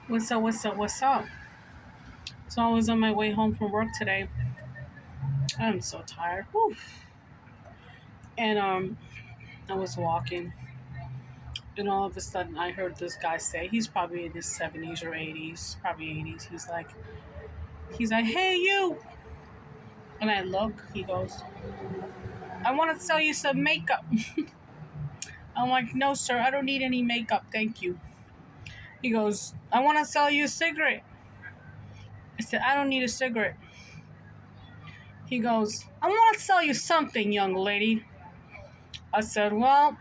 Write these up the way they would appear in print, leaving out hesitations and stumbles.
What's up? What's up? What's up? So I was on my way home from work today. I'm so tired. Whew. And I was walking, and all of a sudden I heard this guy say, he's probably in his 70s or 80s, probably 80s. He's like, "Hey you!" And I look. He goes, "I want to sell you some makeup." I'm like, "No, sir, I don't need any makeup, thank you." He goes, "I want to sell you a cigarette." I said, "I don't need a cigarette." He goes, "I want to sell you something, young lady." I said, "Well,"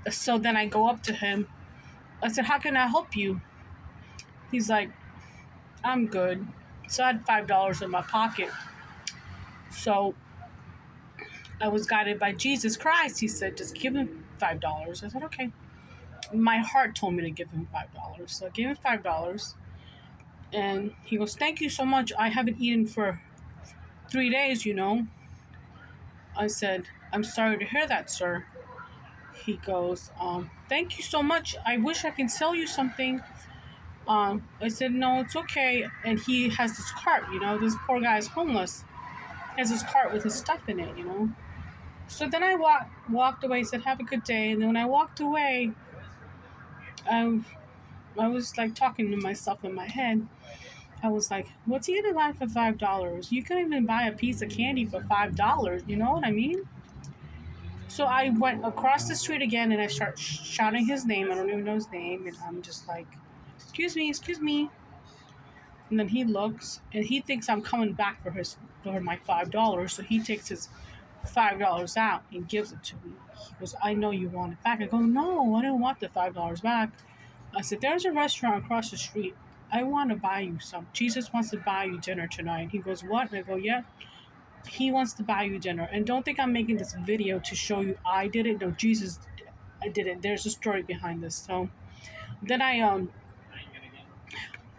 so then I go up to him. I said, "How can I help you?" He's like, "I'm good." So I had $5 in my pocket. So I was guided by Jesus Christ. He said, "Just give him $5." I said, "Okay." My heart told me to give him $5. So I gave him $5. And he goes, "Thank you so much. I haven't eaten for 3 days. I said, "I'm sorry to hear that, sir." He goes, "Thank you so much. I wish I can sell you something." I said, "No, it's okay." And he has this cart. This poor guy is homeless. He has this cart with his stuff in it. So then I walked away, said, "Have a good day." And then when I walked away, I, I was like talking to myself in my head. I was like, "What's he gonna buy for $5? You couldn't even buy a piece of candy for $5. You know what I mean?" So I went across the street again and I start shouting his name. I don't even know his name. And I'm just like, "Excuse me, excuse me." And then he looks and he thinks I'm coming back for my $5. So he takes his $5 out and gives it to me. He goes, "I know you want it back." I go, "No, I don't want the $5 back." I said, "There's a restaurant across the street. I want to buy you some. Jesus wants to buy you dinner tonight." He goes, "What?" And I go, "Yeah, he wants to buy you dinner." And don't think I'm making this video to show you I did it. No, Jesus, I did it. There's a story behind this. So then I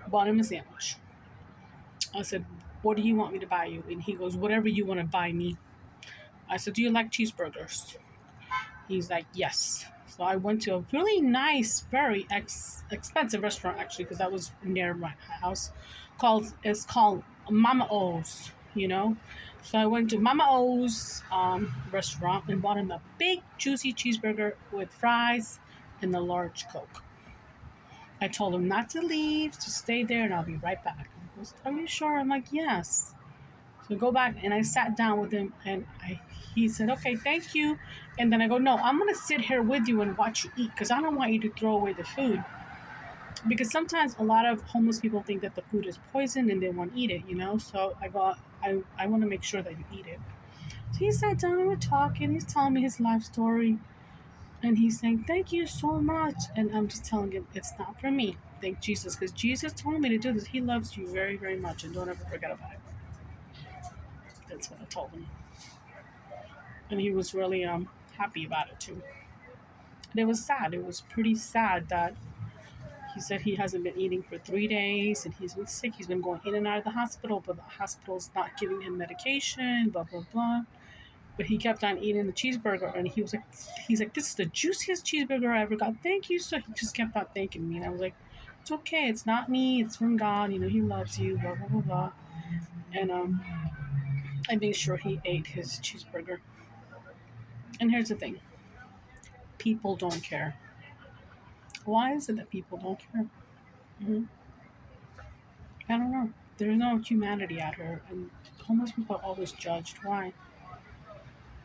bought him a sandwich. I said, "What do you want me to buy you?" And he goes, "Whatever you want to buy me." I said, "Do you like cheeseburgers?" He's like, "Yes." So I went to a really nice, very expensive restaurant actually, because that was near my house. It's called Mama O's. So I went to Mama O's restaurant and bought him a big juicy cheeseburger with fries and a large Coke. I told him not to leave, to stay there, and I'll be right back. He goes, "Are you sure?" I'm like, "Yes." So I go back and I sat down with him and he said, "Okay, thank you." And then I go, "No, I'm going to sit here with you and watch you eat because I don't want you to throw away the food." Because sometimes a lot of homeless people think that the food is poison and they won't eat it. So I go, I want to make sure that you eat it. So he sat down and we're talking. He's telling me his life story. And he's saying, "Thank you so much." And I'm just telling him, it's not for me. Thank Jesus. Because Jesus told me to do this. He loves you very, very much. And don't ever forget about it. That's what I told him. And he was really happy about it too. And it was sad. It was pretty sad that he said he hasn't been eating for 3 days and he's been sick. He's been going in and out of the hospital, but the hospital's not giving him medication, blah, blah, blah. But he kept on eating the cheeseburger and he's like, "This is the juiciest cheeseburger I ever got. Thank you." So he just kept on thanking me. And I was like, "It's okay. It's not me. It's from God. He loves you, blah, blah, blah, blah." And I made sure he ate his cheeseburger. And here's the thing, people don't care. Why is it that people don't care? hmm I don't know. There's no humanity out here, and homeless people are always judged. Why?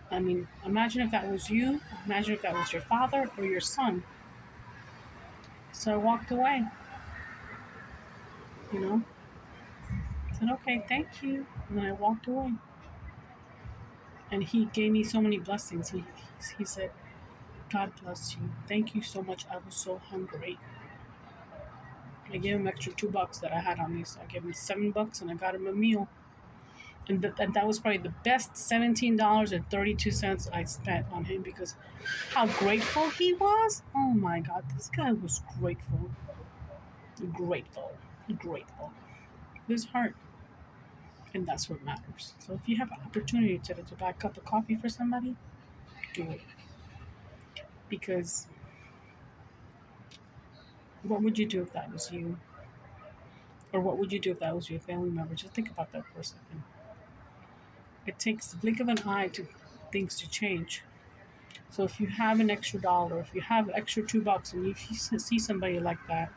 I mean, imagine if that was you. Imagine if that was your father or your son. So I walked away. You know, said, "Okay, thank you," and then I walked away. And he gave me so many blessings. He said, "God bless you. Thank you so much. I was so hungry." I gave him extra $2 that I had on me, so I gave him $7 and I got him a meal. And that was probably the best $17.32 I spent on him because how grateful he was. Oh my God, this guy was grateful, grateful, grateful. His heart, and that's what matters. So if you have an opportunity to buy a cup of coffee for somebody, do it. Because what would you do if that was you? Or what would you do if that was your family member? Just think about that for a second. It takes the blink of an eye to things to change. So if you have an extra dollar, if you have extra $2, and if you see somebody like that,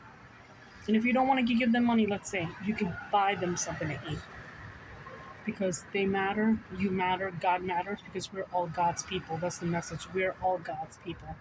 and if you don't want to give them money, let's say you can buy them something to eat because they matter, you matter, God matters because we're all God's people. That's the message. We're all God's people.